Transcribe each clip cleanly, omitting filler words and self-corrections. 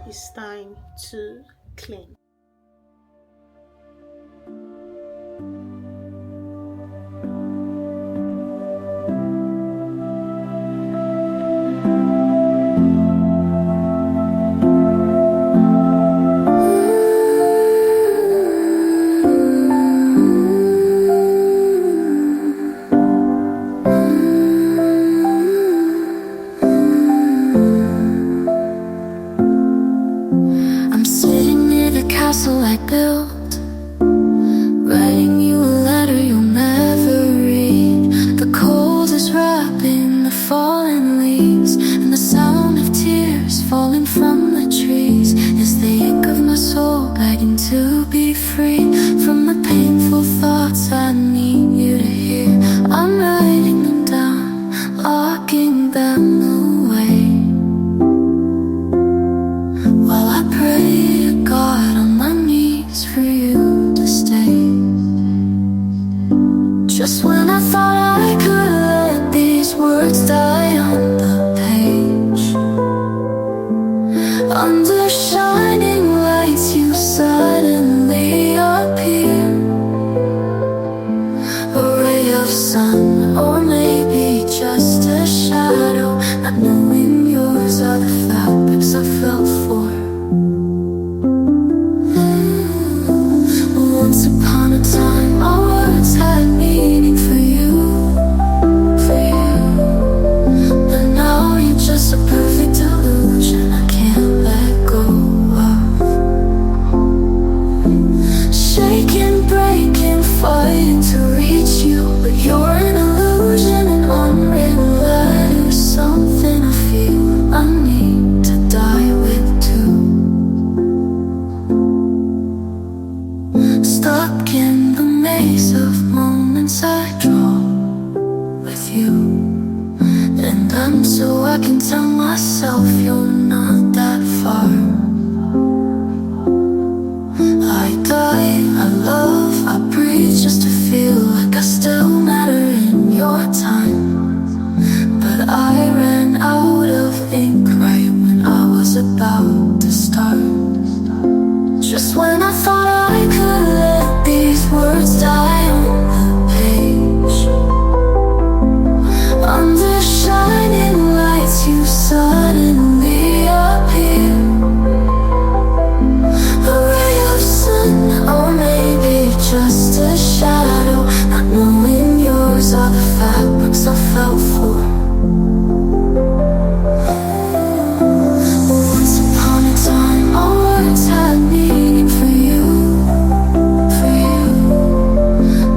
it's time to clean. I'm sitting near the castle I built, writing you a letter you'll never read. The cold is wrapping the fallen leaves, and the sound of tears falling from the trees is the ache of my soul begging to be free from the painful thoughts I need you to hear. I'm writing them down, locking them away, while I pray to God on my knees for you to stay. Just when I thought I could let these words die on the page, under shining lights you suddenly appear. A ray of sun, or maybe just a shadow, not knowing yours are the fabrics I fell for. Once upon a time, my words had meaning for you, for you. But now you're just a perfect illusion I can't let go of. Shaking, breaking, fighting to reach you, but you're an illusion, an unwritten letter, something I feel I need to die with too. Stuck in the maze of moments I draw with you, and I'm so I can tell myself you're not that far. I die, I love, I breathe just to feel like I still matter in your time. But I ran out of ink right when I was about to start. Just when I thought I could let these words die on the page, under shining lights you suddenly appear. A ray of sun, or maybe just a shadow, not knowing yours are the fabrics I fell for. Once upon a time, our words had meaning for you, for you.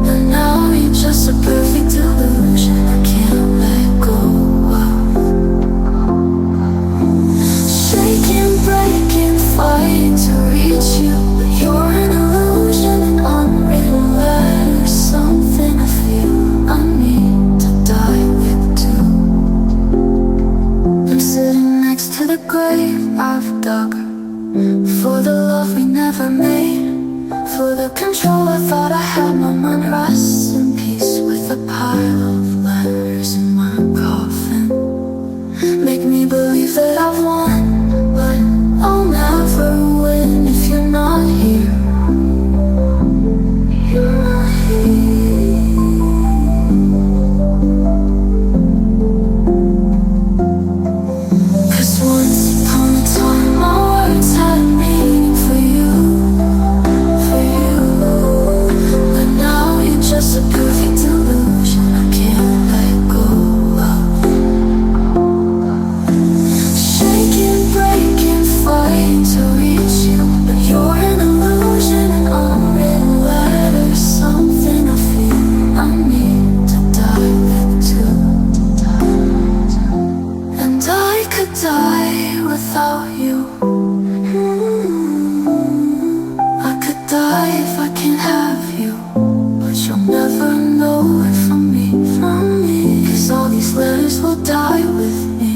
But now you're just a perfect illusion I can't let go of. Shaking, breaking, fighting to reach you, but you're an illusion, an unwritten letter, something I feel I need to die with too. I'm sitting next to the grave I've dug, for the love we never made, for the control I thought I had. My mind rests in peace with a pile of letters in my coffin. Make me believe that I've won, but I'll never win if you're not here. You're not here. 'Cause once upon a time, my words had meaning for you, for you. But now you're just a perfect illusion I can't let go of. Shaking, breaking, fighting to reach you, but you're an illusion, an unwritten letter, something I feel I need to die with too. And I could die without you. I could die if I can't have you, but you'll never know it from me, from me. 'Cause all these letters will die with me.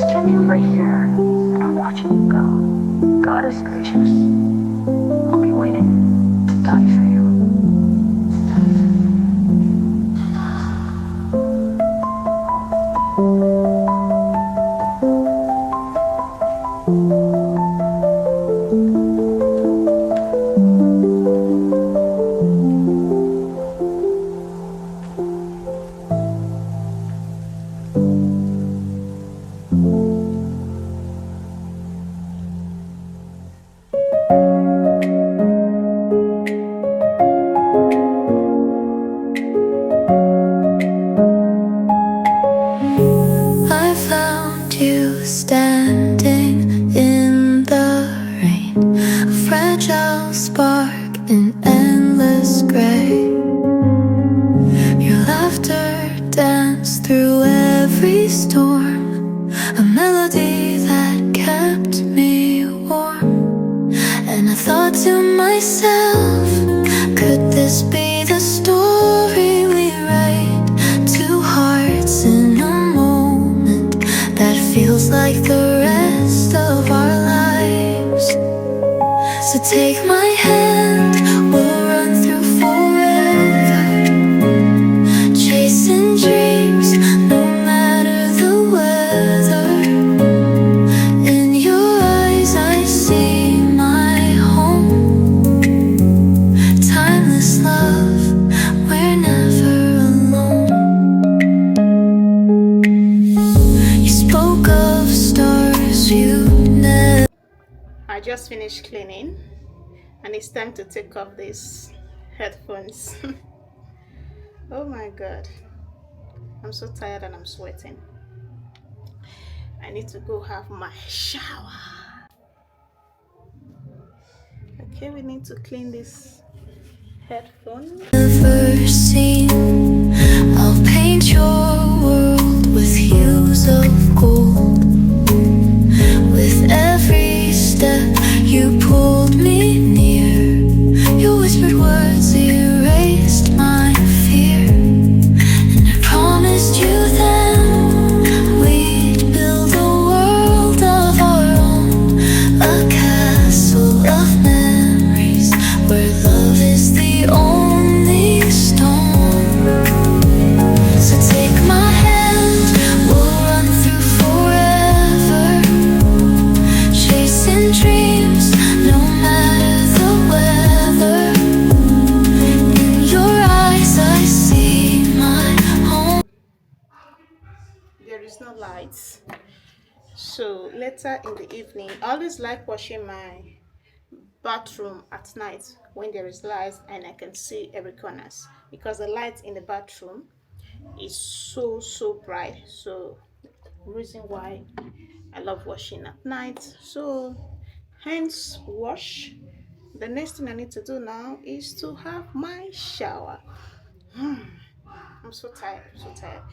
Standing right here, and I'm watching you go. God is gracious. I'll be waiting to die for you. Die for you. you standing in the rain, a fragile spark in endless gray. Your laughter danced through every storm, a melody that kept me warm. And I thought to myself, could this be the story we write? Two hearts in a moment that feels like the rest of our lives. So take my hand, we'll run through forever, chasing dreams no matter the weather. In your eyes I see my home, timeless love, we're never alone. You spoke of stars you never. I just finished cleaning and it's time to take off these headphones. Oh my god, I'm so tired and I'm sweating. I need to go have my shower. Okay, we need to clean this headphone. Never seen. I'll paint your world with hues of gold. With every step you pulled me near, your whispered words erased my fear. And I promised you then we'd build a world of our own, a castle of memories where love is the only stone. So take my hand, we'll run through forever, chasing dreams no matter the weather. In your eyes I see my home. There is no lights, so later in the evening I always like washing my bathroom at night when there is light and I can see every corners, because the light in the bathroom is so bright. So reason why I love washing at night. So hence wash. The next thing I need to do now is to have my shower. I'm so tired, so tired.